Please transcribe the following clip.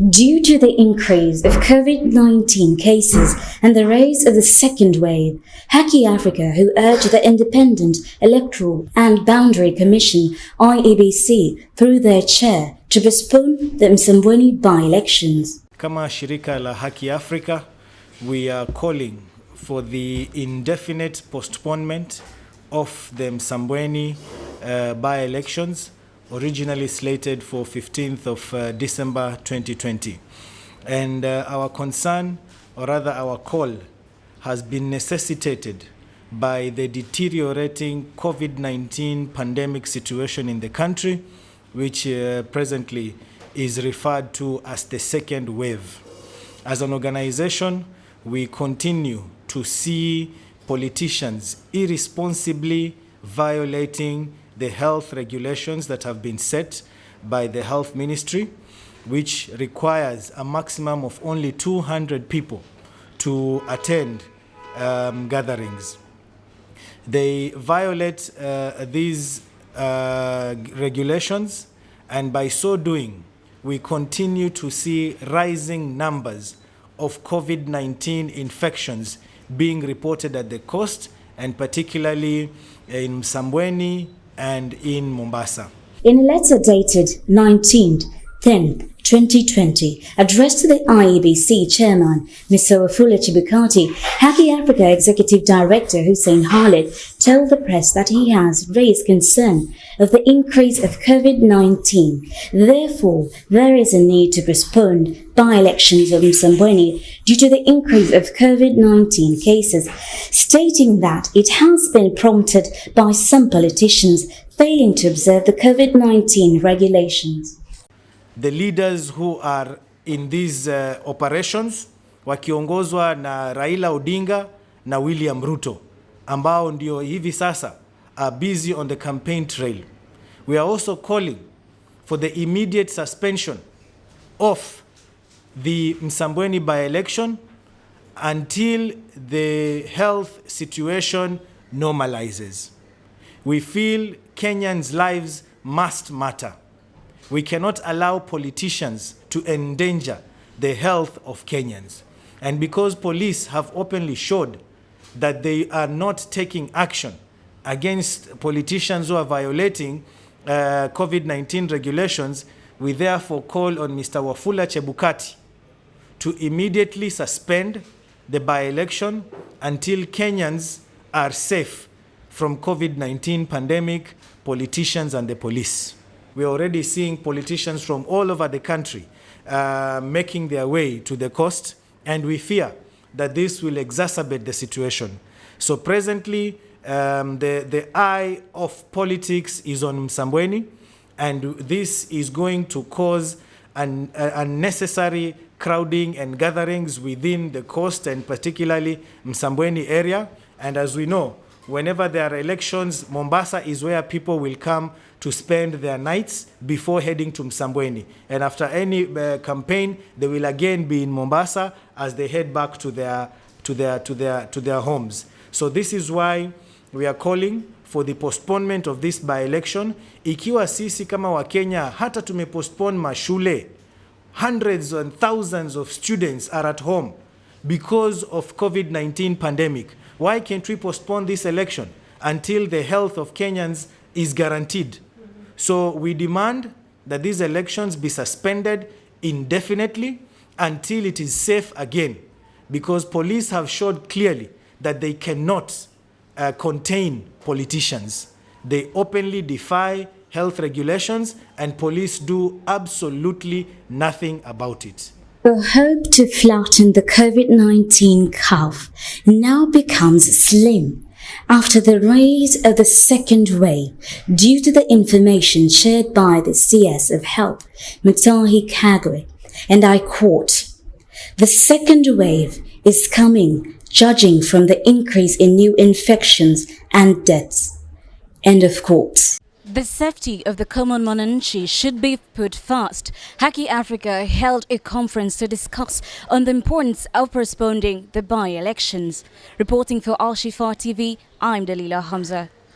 Due to the increase of COVID-19 cases and the rise of the second wave, HAKI Africa, who urged the Independent Electoral and Boundary Commission IEBC through their chair to postpone the Msambweni by-elections. Kama shirika la HAKI Africa, we are calling for the indefinite postponement of the Msambweni by-elections, originally slated for 15th of December 2020. And our concern, or rather our call, has been necessitated by the deteriorating COVID-19 pandemic situation in the country, which presently is referred to as the second wave. As an organization, we continue to see politicians irresponsibly violating the health regulations that have been set by the health ministry, which requires a maximum of only 200 people to attend gatherings. They violate these regulations, and by so doing, we continue to see rising numbers of COVID-19 infections being reported at the coast, and particularly in Msambweni and in Mombasa. In a letter dated 19th 10th 2020, addressed to the IEBC chairman, Mr. WAFULA CHEBUKATI, HAKI Africa Executive Director Hussein Khalid told the press that he has raised concern of the increase of COVID-19. Therefore, there is a need to postpone by-elections of Msambweni due to the increase of COVID-19 cases, stating that it has been prompted by some politicians failing to observe the COVID-19 regulations. The leaders who are in these operations wakiongozwa na Raila Odinga na William Ruto, ambao ndio hivi sasa are busy on the campaign trail. We are also calling for the immediate suspension of the Msambweni by-election until the health situation normalizes. We feel Kenyans' lives must matter. We cannot allow politicians to endanger the health of Kenyans. And because police have openly showed that they are not taking action against politicians who are violating COVID-19 regulations, we therefore call on Mr. WAFULA CHEBUKATI to immediately suspend the by-election until Kenyans are safe from COVID-19 pandemic, politicians and the police. We are already seeing politicians from all over the country making their way to the coast, and we fear that this will exacerbate the situation. So presently, the eye of politics is on Msambweni, and this is going to cause unnecessary crowding and gatherings within the coast, and particularly Msambweni area. And as we know, whenever there are elections, Mombasa is where people will come to spend their nights before heading to Msambweni. And after any campaign, they will again be in Mombasa as they head back to their homes. So this is why we are calling for the postponement of this by-election. Ikiwa sisi kama wa Kenya hata tumepostpone mashule, hundreds and thousands of students are at home because of COVID-19 pandemic. Why can't we postpone this election until the health of Kenyans is guaranteed? So we demand that these elections be suspended indefinitely until it is safe again, because police have showed clearly that they cannot contain politicians. They openly defy health regulations, and police do absolutely nothing about it. The hope to flatten the COVID-19 curve now becomes slim after the rise of the second wave due to the information shared by the CS of Health, Mutahi Kagwe, and I quote, "The second wave is coming, judging from the increase in new infections and deaths." End of quote. The safety of the common mwananchi should be put first. HAKI Africa held a conference to discuss on the importance of postponing the by-elections. Reporting for Al Shifa TV, I'm Dalila Hamza.